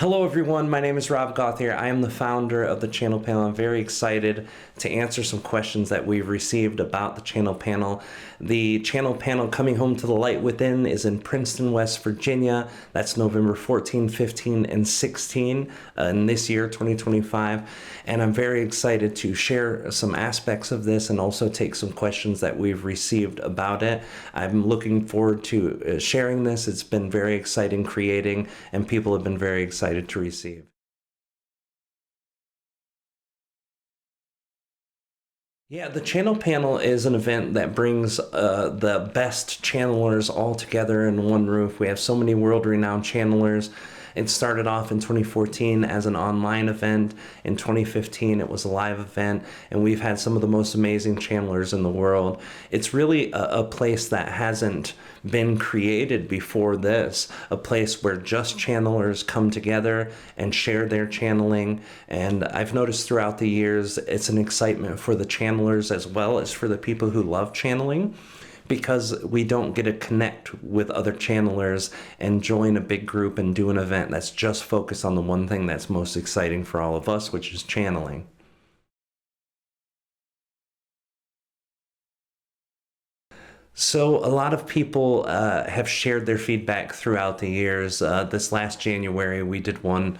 Hello everyone, my name is Rob Gauthier. I am the founder of the channel panel. I'm very excited to answer some questions that we've received about the channel panel. The channel panel Coming Home to the Light Within is in Princeton, West Virginia. That's November 14, 15, and 16 in this year, 2025. And I'm very excited to share some aspects of this and also take some questions that we've received about it. I'm looking forward to sharing this. It's been very exciting creating, and people have been very excited to receive. Yeah, the channel panel is an event that brings the best channelers all together in one roof. We have so many world-renowned channelers. It started off in 2014 as an online event. In 2015, it was a live event, and we've had some of the most amazing channelers in the world. It's really a place that hasn't been created before this, a place where just channelers come together and share their channeling. And I've noticed throughout the years, it's an excitement for the channelers as well as for the people who love channeling, because we don't get to connect with other channelers and join a big group and do an event that's just focused on the one thing that's most exciting for all of us, which is channeling. So a lot of people have shared their feedback throughout the years. This last January, we did one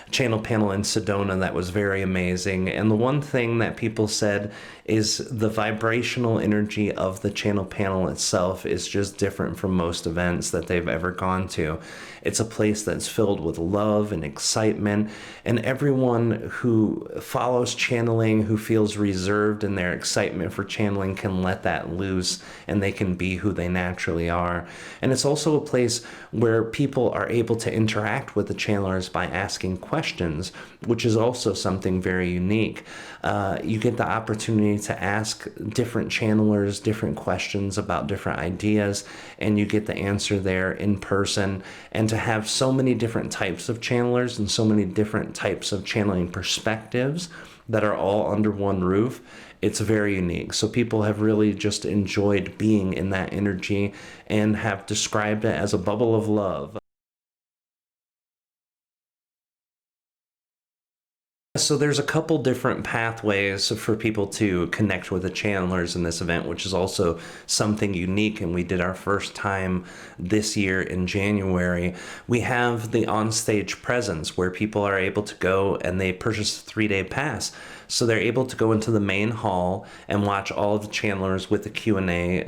channel panel in Sedona that was very amazing. And the one thing that people said is the vibrational energy of the channel panel itself is just different from most events that they've ever gone to. It's a place that's filled with love and excitement, and everyone who follows channeling, who feels reserved in their excitement for channeling, can let that loose and they can be who they naturally are. And it's also a place where people are able to interact with the channelers by asking questions, which is also something very unique. You get the opportunity to ask different channelers different questions about different ideas, and you get the answer there in person. And to have so many different types of channelers and so many different types of channeling perspectives that are all under one roof, it's very unique. So people have really just enjoyed being in that energy and have described it as a bubble of love. So there's a couple different pathways for people to connect with the channelers in this event, which is also something unique, and we did our first time this year in January. We have the onstage presence where people are able to go and they purchase a 3-day pass. So they're able to go into the main hall and watch all of the channelers with the Q&A,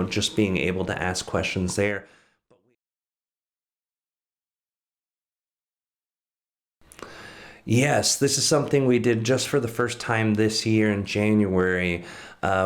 just being able to ask questions there. Yes, this is something we did just for the first time this year in January.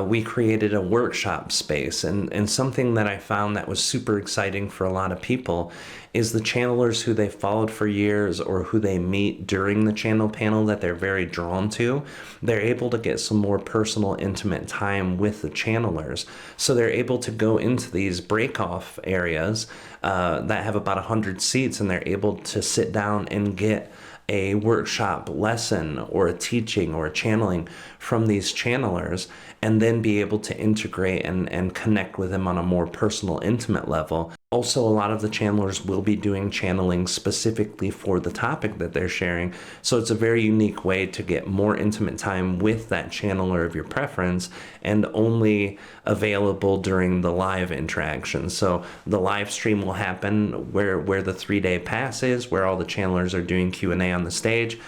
We created a workshop space, and something that I found that was super exciting for a lot of people is the channelers who they followed for years or who they meet during the channel panel that they're very drawn to. They're able to get some more personal, intimate time with the channelers. So they're able to go into these break-off areas that have about 100 seats, and they're able to sit down and get a workshop lesson or a teaching or a channeling from these channelers, and then be able to integrate and connect with them on a more personal, intimate level. Also, a lot of the channelers will be doing channeling specifically for the topic that they're sharing. So it's a very unique way to get more intimate time with that channeler of your preference, and only available during the live interaction. So the live stream will happen where the 3-day pass is, where all the channelers are doing Q&A on the stage.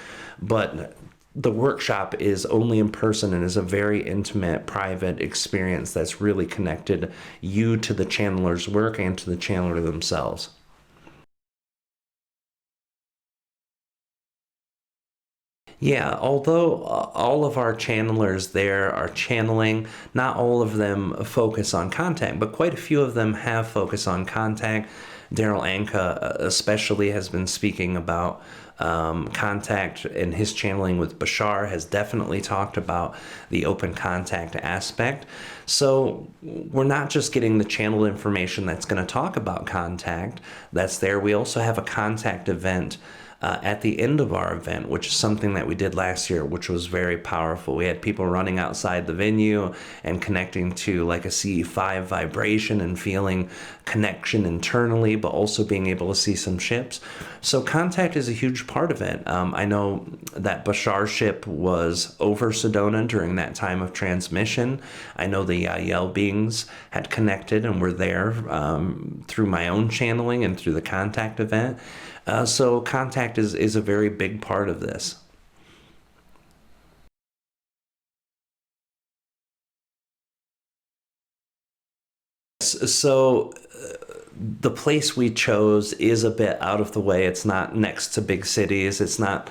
But the workshop is only in person and is a very intimate, private experience that's really connected you to the channeler's work and to the channeler themselves. Yeah, although all of our channelers there are channeling, not all of them focus on contact, but quite a few of them have focus on contact. Darryl Anka especially has been speaking about contact, and his channeling with Bashar has definitely talked about the open contact aspect. So we're not just getting the channel information that's going to talk about contact that's there. We also have a contact event at the end of our event, which is something that we did last year, which was very powerful. We had people running outside the venue and connecting to like a CE5 vibration and feeling connection internally, but also being able to see some ships. So contact is a huge part of it. I know that Bashar ship was over Sedona during that time of transmission. I know the Yael beings had connected and were there through my own channeling and through the contact event. So contact is a very big part of this. So the place we chose is a bit out of the way. It's not next to big cities. It's not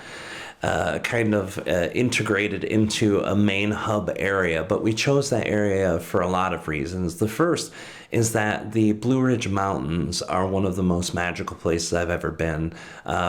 integrated into a main hub area, but we chose that area for a lot of reasons. The first is that the Blue Ridge Mountains are one of the most magical places I've ever been.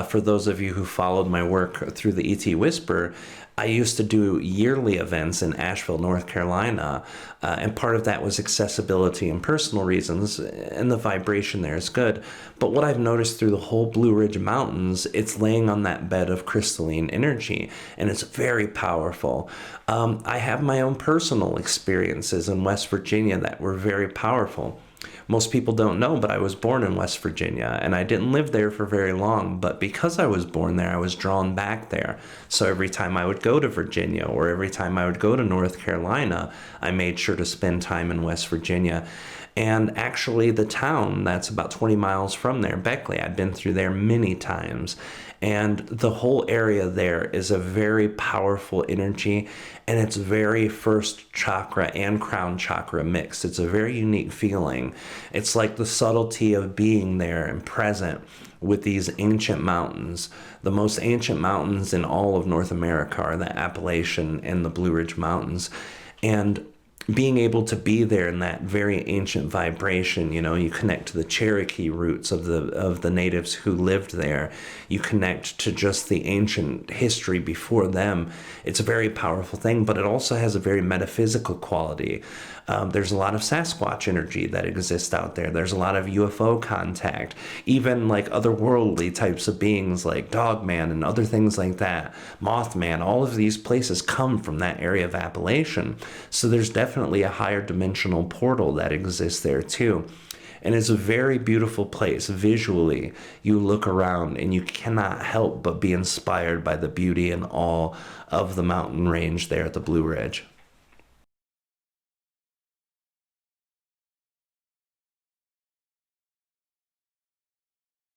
For those of you who followed my work through the ET Whisper, I used to do yearly events in Asheville, North Carolina, and part of that was accessibility and personal reasons, and the vibration there is good. But what I've noticed through the whole Blue Ridge Mountains, it's laying on that bed of crystalline energy, and it's very powerful. I have my own personal experiences in West Virginia that were very powerful. Most people don't know, but I was born in West Virginia, and I didn't live there for very long, but because I was born there, I was drawn back there. So every time I would go to Virginia, or every time I would go to North Carolina, I made sure to spend time in West Virginia. And actually, the town that's about 20 miles from there, Beckley, I've been through there many times. And the whole area there is a very powerful energy, and it's very first chakra and crown chakra mixed. It's a very unique feeling. It's like the subtlety of being there and present with these ancient mountains. The most ancient mountains in all of North America are the Appalachian and the Blue Ridge Mountains. And being able to be there in that very ancient vibration, you connect to the Cherokee roots of the natives who lived there. You connect to just the ancient history before them. It's a very powerful thing, but it also has a very metaphysical quality. There's a lot of Sasquatch energy that exists out there. There's a lot of UFO contact, even like otherworldly types of beings like Dogman and other things like that. Mothman, all of these places come from that area of Appalachian. So there's definitely a higher dimensional portal that exists there too. And it's a very beautiful place. Visually, you look around and you cannot help but be inspired by the beauty and awe of the mountain range there at the Blue Ridge.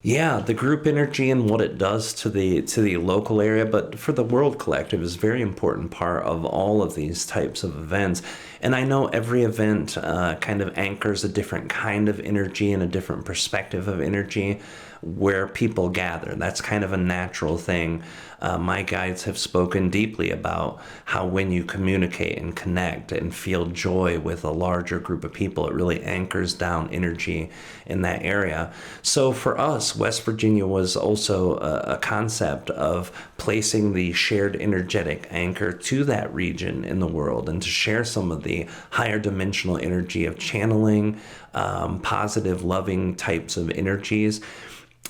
Yeah, the group energy and what it does to the local area, but for the World Collective is a very important part of all of these types of events. And I know every event kind of anchors a different kind of energy and a different perspective of energy where people gather. That's kind of a natural thing. My guides have spoken deeply about how when you communicate and connect and feel joy with a larger group of people, it really anchors down energy in that area. So for us, West Virginia was also a concept of placing the shared energetic anchor to that region in the world and to share some of the higher dimensional energy of channeling, positive, loving types of energies.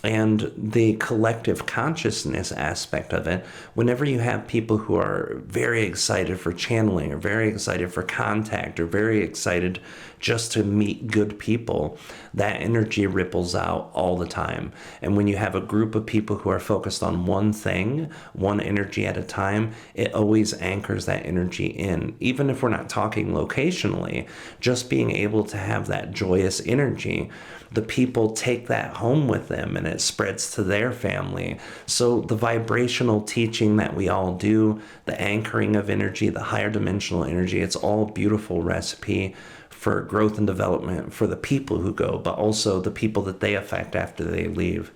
And the collective consciousness aspect of it, whenever you have people who are very excited for channeling or very excited for contact or very excited just to meet good people, that energy ripples out all the time. And when you have a group of people who are focused on one thing, one energy at a time, it always anchors that energy in. Even if we're not talking locationally, just being able to have that joyous energy, the people take that home with them and it spreads to their family. So the vibrational teaching that we all do, the anchoring of energy, the higher dimensional energy, it's all a beautiful recipe for growth and development for the people who go, but also the people that they affect after they leave.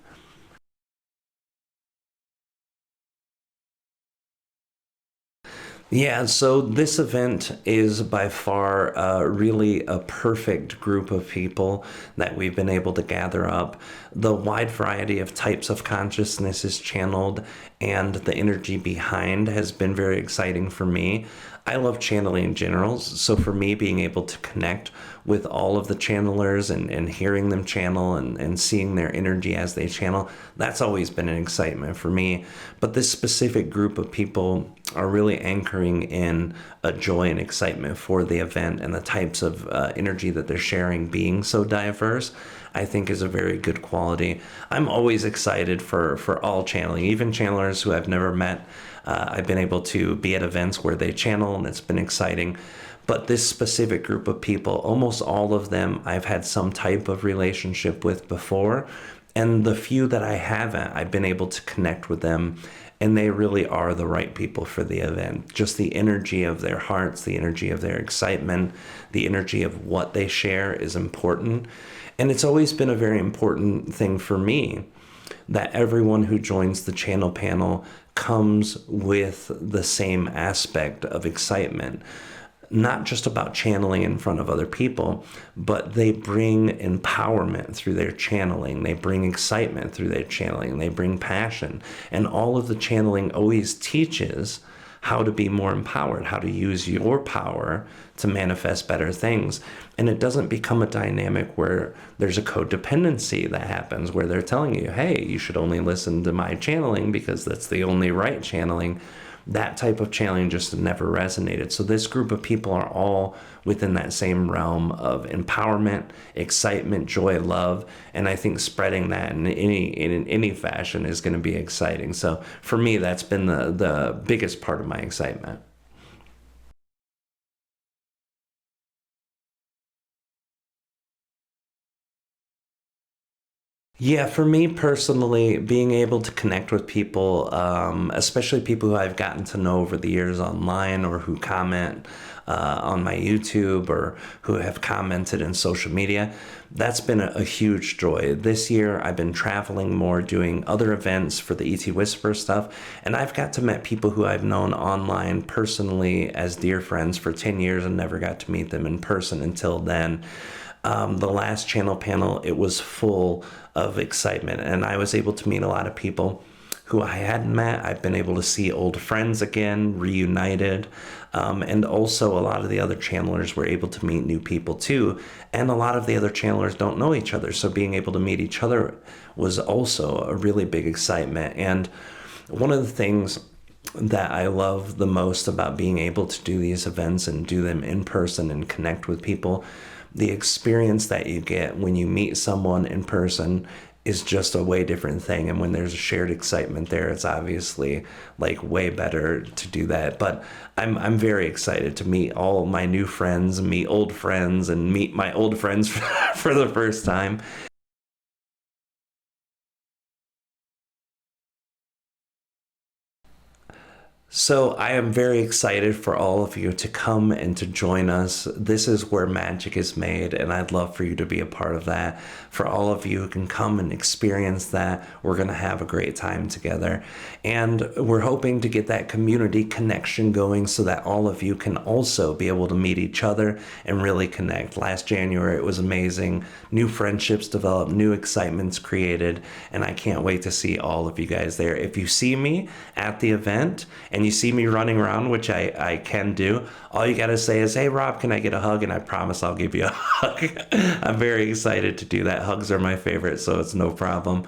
Yeah, so this event is by far really a perfect group of people that we've been able to gather up. The wide variety of types of consciousness is channeled, and the energy behind has been very exciting for me. I love channeling in general, so for me, being able to connect with all of the channelers and hearing them channel and seeing their energy as they channel, that's always been an excitement for me. But this specific group of people are really anchoring in a joy and excitement for the event, and the types of energy that they're sharing being so diverse, I think is a very good quality. I'm always excited for all channeling, even channelers who I've never met. I've been able to be at events where they channel, and it's been exciting. But this specific group of people, almost all of them, I've had some type of relationship with before. And the few that I haven't, I've been able to connect with them. And they really are the right people for the event. Just the energy of their hearts, the energy of their excitement, the energy of what they share is important. And it's always been a very important thing for me that everyone who joins the channel panel comes with the same aspect of excitement. Not just about channeling in front of other people, but they bring empowerment through their channeling. They bring excitement through their channeling. They bring passion. And all of the channeling always teaches how to be more empowered, how to use your power to manifest better things. And it doesn't become a dynamic where there's a codependency that happens, where they're telling you, hey, you should only listen to my channeling because that's the only right channeling. That type of channeling just never resonated. So this group of people are all within that same realm of empowerment, excitement, joy, love, and I think spreading that in any fashion is going to be exciting. So for me, that's been the biggest part of my excitement. Yeah, for me personally, being able to connect with people, especially people who I've gotten to know over the years online, or who comment on my YouTube, or who have commented in social media, that's been a huge joy. This year, I've been traveling more, doing other events for the ET Whisper stuff, and I've got to meet people who I've known online personally as dear friends for 10 years and never got to meet them in person until then. The last channel panel, it was full of excitement, and I was able to meet a lot of people who I hadn't met. I've been able to see old friends again, reunited, and also a lot of the other channelers were able to meet new people too, and a lot of the other channelers don't know each other, so being able to meet each other was also a really big excitement. And one of the things that I love the most about being able to do these events and do them in person and connect with people, the experience that you get when you meet someone in person is just a way different thing. And when there's a shared excitement there, it's obviously like way better to do that. But I'm very excited to meet all my new friends, meet old friends, and meet my old friends for the first time. So I am very excited for all of you to come and to join us. This is where magic is made, and I'd love for you to be a part of that. For all of you who can come and experience that, we're going to have a great time together. And we're hoping to get that community connection going so that all of you can also be able to meet each other and really connect. Last January, it was amazing. New friendships developed, new excitements created, and I can't wait to see all of you guys there. If you see me at the event and you see me running around, which I can do, all you got to say is, hey, Rob, can I get a hug? And I promise I'll give you a hug. I'm very excited to do that. Hugs are my favorite, so it's no problem.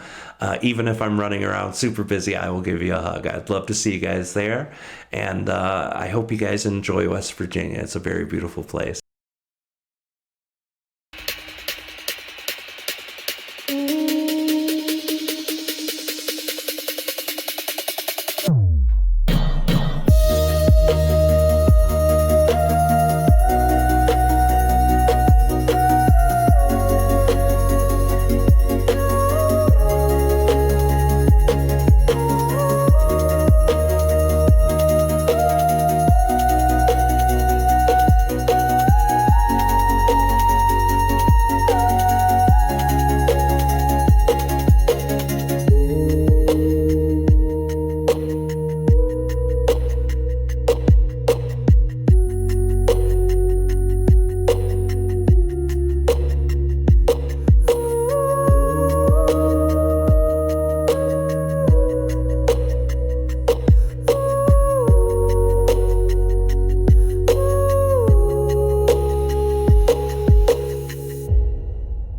Even if I'm running around super busy, I will give you a hug. I'd love to see you guys there. And I hope you guys enjoy West Virginia. It's a very beautiful place.